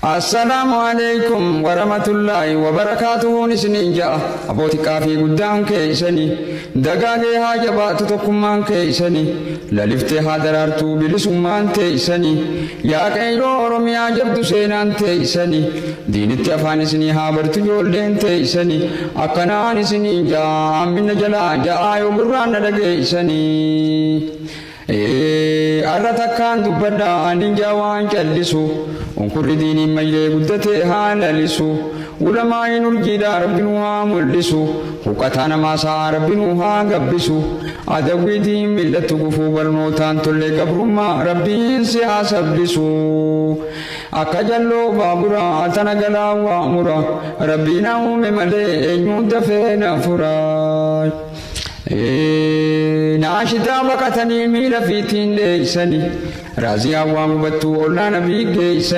السلام عليكم ورحمة الله وبركاته. نسنينجا أبوتي كافي قدام كيسني دقاقي هاجبات تقمان كيسني للفتي هادرارتو بلسمان تيسني يا كيرو رميا جبت سينان تيسني دين التفاني سني هابرت جولين تيسني أكناني سنينجا من جلا جايو بران دقيسني arratakaan dubbadhaa ninjaa waan callisu onkurri diiniin maylee guddatee haalalisu ulamaayin urjiidhaa rabbinuu haa mul'isu huqqataa namaasaa rabbinuu haa gabbisu adawwiitiin mil'attu gufuu barnootaan tollee qabrummaa rabbiin si haa sabbisu akka jalloo baaburaa tana galaa waamura rabbiin uume malee eenyuun dafee na furaa. ناشدا بقتني ميلا في تين ليسني رازي أوام بتو أولا نبي جيسني